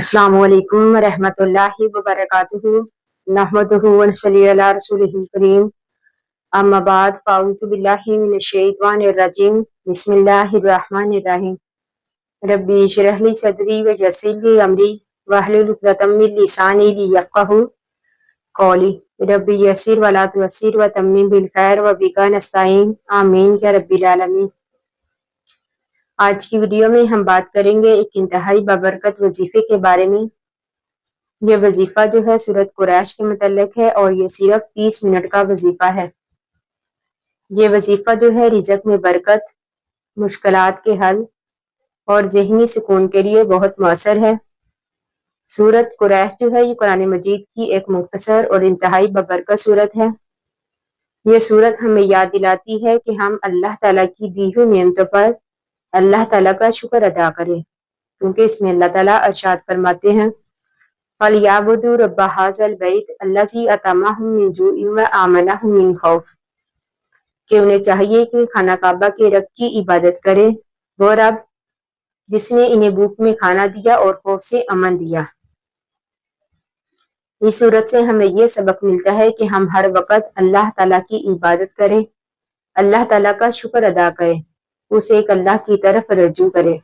अस्सलामु अलैकुम वरहमतुल्लाहि वबरकातुहू नहमदुहु व नसल्ली अला रसूलिहिल करीम अम्मा बाद फ़अऊज़ु बिल्लाहि मिनश शैतानिर रजीम बिस्मिल्लाहिर रहमानिर रहीम रब्बी इश्रह ली सदरी व यस्सिर ली अमरी वहलुल उक़दतम मिन लिसानी लियफ़क़हू क़ौली रब्बी यस्सिर व ला तुअस्सिर व तम्मिम बिल खैर व बिका नस्ताईन आमीन या रब्बिल आलमीन। आज की वीडियो में हम बात करेंगे एक इंतहाई बाबरकत वजीफे के बारे में। ये वजीफा जो है सूरत कुरैश के मुतल्लिक है और ये सिर्फ 30 मिनट का वजीफा है। ये वजीफा जो है रिज़्क में बरकत, मुश्किलात के हल और ज़हनी सुकून के लिए बहुत मौसर है। सूरत कुरैश जो है ये कुरान मजीद की एक मुख्तसर और इंतहाई बाबरकत सूरत है। ये सूरत हमें याद दिलाती है कि हम अल्लाह ताला की दी हुई नेमतों पर अल्लाह ताला का शुक्र अदा करें, क्योंकि इसमें अल्लाह ताला इरशाद फरमाते हैं फलयाबुदू रब्ब हाज़ल बैत अल्लज़ी अतमहुम मिन जूइन व आमनहुम मिन खौफ, कि उन्हें चाहिए कि खाना काबा के रब की इबादत करें, वो रब जिसने इन्हें भूख में खाना दिया और खौफ से अमन दिया। इस सूरत से हमें ये सबक मिलता है कि हम हर वक्त अल्लाह ताला की इबादत करें, अल्लाह ताला का शुक्र अदा करें, उसे एक अल्लाह की तरफ रजू करें।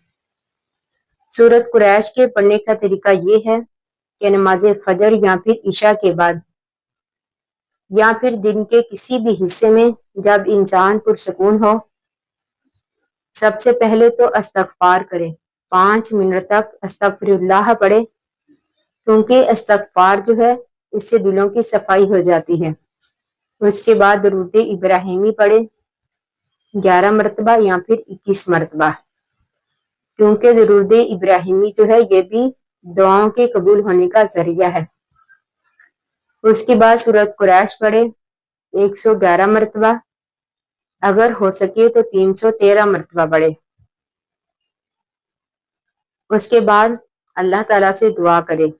सूरत कुरैश के पढ़ने का तरीका ये है कि नमाज फजर या फिर इशा के बाद या फिर दिन के किसी भी हिस्से में जब इंसान पुरसकून हो, सबसे पहले तो इस्तग़फ़ार करे, 5 मिनट तक अस्तग़फिरुल्लाह पढ़े, क्योंकि इस्तग़फ़ार जो है इससे दिलों की सफाई हो जाती है। उसके बाद दुरूद इब्राहिमी पढ़े 11 मरतबा या फिर 21 मरतबा, क्योंकि दुरूद इब्राहिमी जो है ये भी दुआओं के कबूल होने का जरिया है। उसके बाद सूरत कुरैश पढ़े 111 मरतबा, अगर हो सके तो 313 मरतबा पढ़े। उसके बाद अल्लाह ताला से दुआ करे,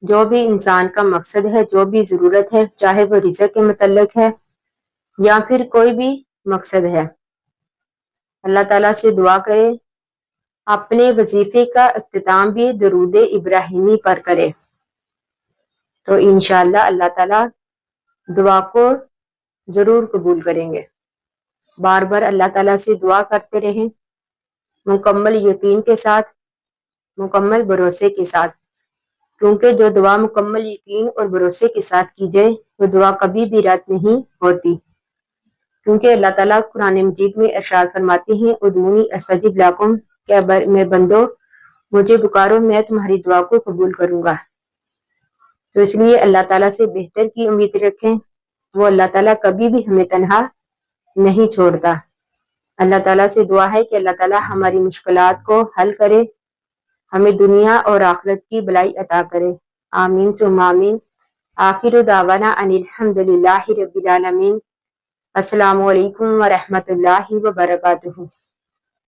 जो भी इंसान का मकसद है, जो भी ज़रूरत है, चाहे वो रिज़्क के मुतल्लिक है या फिर कोई भी मकसद है, अल्लाह ताला से दुआ करे। अपने वजीफे का इख्तिताम भी दुरूद इब्राहिमी पर करे, तो इंशाअल्लाह अल्लाह ताला दुआ को ज़रूर कबूल करेंगे। बार बार अल्लाह ताला से दुआ करते रहें, मुकम्मल यकीन के साथ, मुकम्मल भरोसे के साथ, क्योंकि जो दुआ मुकम्मल यकीन और भरोसे के साथ की जाए वो दुआ कभी भी रद्द नहीं होती, क्योंकि अल्लाह ताला कुरान मजीद में इरशाद फरमाते हैं उदूनी अस्तजिब लकुम, क्या मैं बंदो मुझे पुकारो मैं तुम्हारी दुआ को कबूल करूंगा। तो इसलिए अल्लाह ताला से बेहतर की उम्मीद रखें, वो अल्लाह ताला कभी भी हमें तन्हा नहीं छोड़ता। अल्लाह ताला से दुआ है कि अल्लाह ताला हमारी मुश्किलात को हल करे, हमें दुनिया और आखिरत की भलाई अता करे। आमीन सुम्मा आमीन। आखिर दावाना अनिल हम्दुलिल्लाहि रब्बिल आलमीन। अस्सलामु अलैकुम व रहमतुल्लाहि व बरकातुहू।